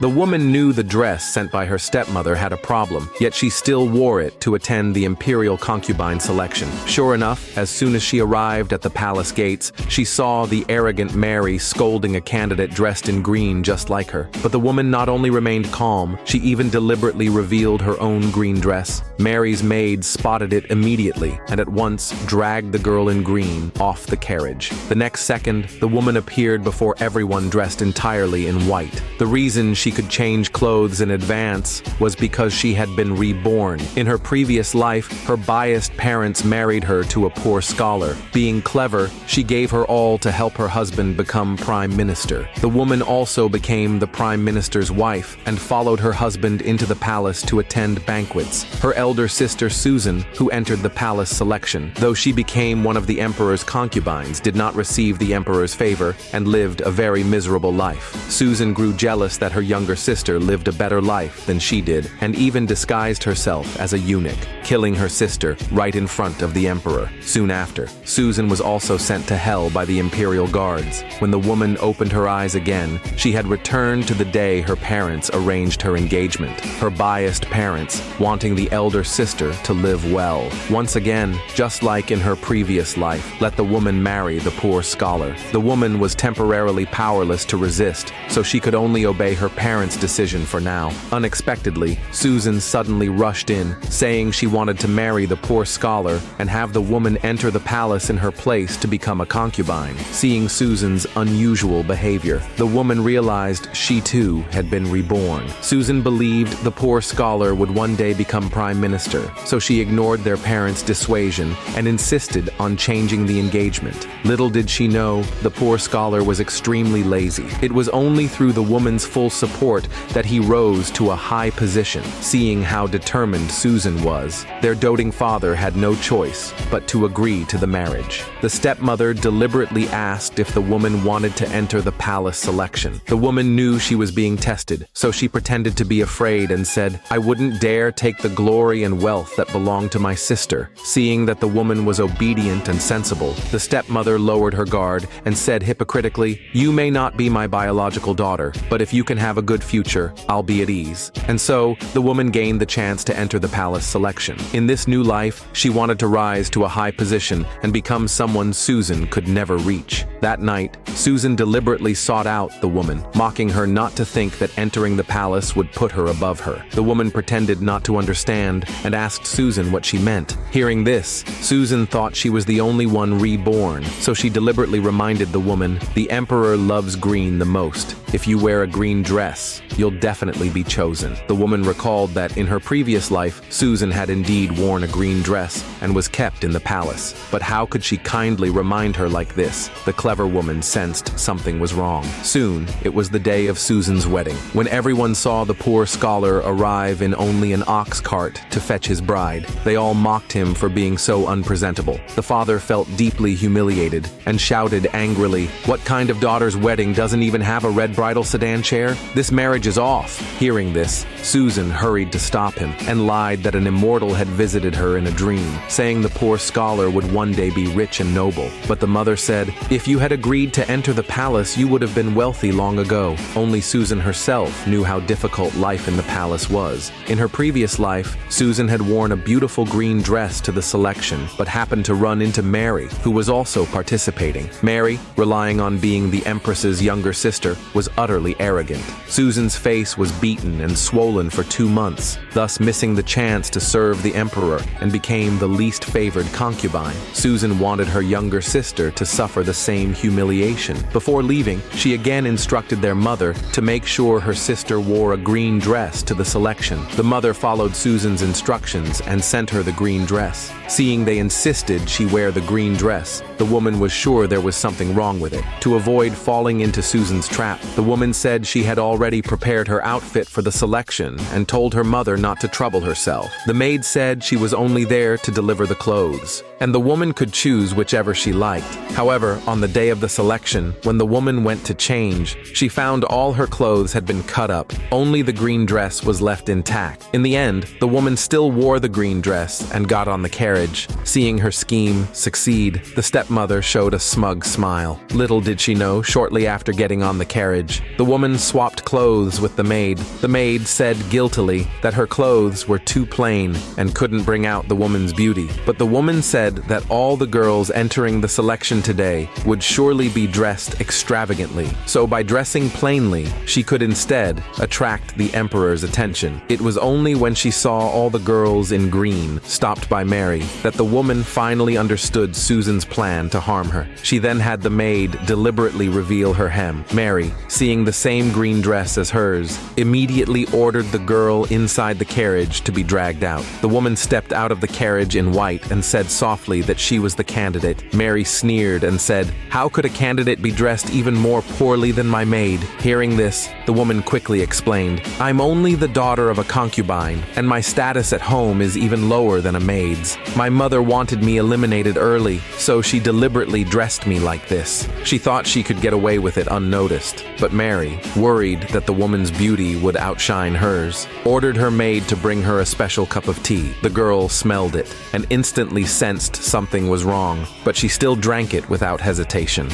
The woman knew the dress sent by her stepmother had a problem, yet she still wore it to attend the imperial concubine selection. Sure enough, as soon as she arrived at the palace gates, she saw the arrogant Mary scolding a candidate dressed in green just like her. But the woman not only remained calm, she even deliberately revealed her own green dress. Mary's maid spotted it immediately and at once dragged the girl in green off the carriage. The next second, the woman appeared before everyone dressed entirely in white. The reason she could change clothes in advance was because she had been reborn. In her previous life, her biased parents married her to a poor scholar. Being clever, she gave her all to help her husband become prime minister. The woman also became the prime minister's wife and followed her husband into the palace to attend banquets. Her elder sister Susan, who entered the palace selection, though she became one of the emperor's concubines, did not receive the emperor's favor and lived a very miserable life. Susan grew jealous that her younger sister lived a better life than she did and even disguised herself as a eunuch, killing her sister right in front of the emperor. Soon after, Susan was also sent to hell by the imperial guards. When the woman opened her eyes again, she had returned to the day her parents arranged her engagement. Her biased parents wanting the elder sister to live well. Once again, just like in her previous life, let the woman marry the poor scholar. The woman was temporarily powerless to resist, so she could only obey her parents' decision for now. Unexpectedly, Susan suddenly rushed in, saying she wanted to marry the poor scholar and have the woman enter the palace in her place to become a concubine. Seeing Susan's unusual behavior, the woman realized she too had been reborn. Susan believed the poor scholar would one day become prime minister, so she ignored their parents' dissuasion and insisted on changing the engagement. Little did she know, the poor scholar was extremely lazy. It was only through the woman's full support that he rose to a high position. Seeing how determined Susan was, their doting father had no choice but to agree to the marriage. The stepmother deliberately asked if the woman wanted to enter the palace selection. The woman knew she was being tested, so she pretended to be afraid and said, "I wouldn't dare take the glory and wealth that belonged to my sister." Seeing that the woman was obedient and sensible, the stepmother lowered her guard and said hypocritically, "You may not be my biological daughter, but if you can have a good future, I'll be at ease." And so, the woman gained the chance to enter the palace selection. In this new life, she wanted to rise to a high position and become someone Susan could never reach. That night, Susan deliberately sought out the woman, mocking her not to think that entering the palace would put her above her. The woman pretended not to understand and asked Susan what she meant. Hearing this, Susan thought she was the only one reborn, so she deliberately reminded the woman, "The emperor loves green the most. If you wear a green dress, you'll definitely be chosen." The woman recalled that in her previous life, Susan had indeed worn a green dress and was kept in the palace. But how could she kindly remind her like this? The clever woman sensed something was wrong. Soon, it was the day of Susan's wedding. When everyone saw the poor scholar arrive in only an ox cart to fetch his bride, they all mocked him for being so unpresentable. The father felt deeply humiliated and shouted angrily, "What kind of daughter's wedding doesn't even have a red bridal sedan chair? This marriage is off." Hearing this, Susan hurried to stop him and lied that an immortal had visited her in a dream, saying the poor scholar would one day be rich and noble. But the mother said, "If you had agreed to enter the palace, you would have been wealthy long ago." Only Susan herself knew how difficult life in the palace was. In her previous life, Susan had worn a beautiful green dress to the selection, but happened to run into Mary, who was also participating. Mary, relying on being the Empress's younger sister, was utterly arrogant. Susan's face was beaten and swollen for 2 months, thus missing the chance to serve the emperor and became the least favored concubine. Susan wanted her younger sister to suffer the same humiliation. Before leaving, she again instructed their mother to make sure her sister wore a green dress to the selection. The mother followed Susan's instructions and sent her the green dress. Seeing they insisted she wear the green dress, the woman was sure there was something wrong with it. To avoid falling into Susan's trap, the woman said she had already prepared her outfit for the selection and told her mother not to trouble herself. The maid said she was only there to deliver the clothes, and the woman could choose whichever she liked. However, on the day of the selection, when the woman went to change, she found all her clothes had been cut up. Only the green dress was left intact. In the end, the woman still wore the green dress and got on the carriage. Seeing her scheme succeed, the stepmother showed a smug smile. Little did she know, shortly after getting on the carriage, carriage. The woman swapped clothes with the maid. The maid said guiltily that her clothes were too plain and couldn't bring out the woman's beauty. But the woman said that all the girls entering the selection today would surely be dressed extravagantly. So by dressing plainly, she could instead attract the emperor's attention. It was only when she saw all the girls in green, stopped by Mary, that the woman finally understood Susan's plan to harm her. She then had the maid deliberately reveal her hem. Mary, seeing the same green dress as hers, immediately ordered the girl inside the carriage to be dragged out. The woman stepped out of the carriage in white and said softly that she was the candidate. Mary sneered and said, "How could a candidate be dressed even more poorly than my maid?" Hearing this, the woman quickly explained, "I'm only the daughter of a concubine, and my status at home is even lower than a maid's. My mother wanted me eliminated early, so she deliberately dressed me like this." She thought she could get away with it unnoticed, but Mary, worried that the woman's beauty would outshine hers, ordered her maid to bring her a special cup of tea. The girl smelled it and instantly sensed something was wrong, but she still drank it without hesitation.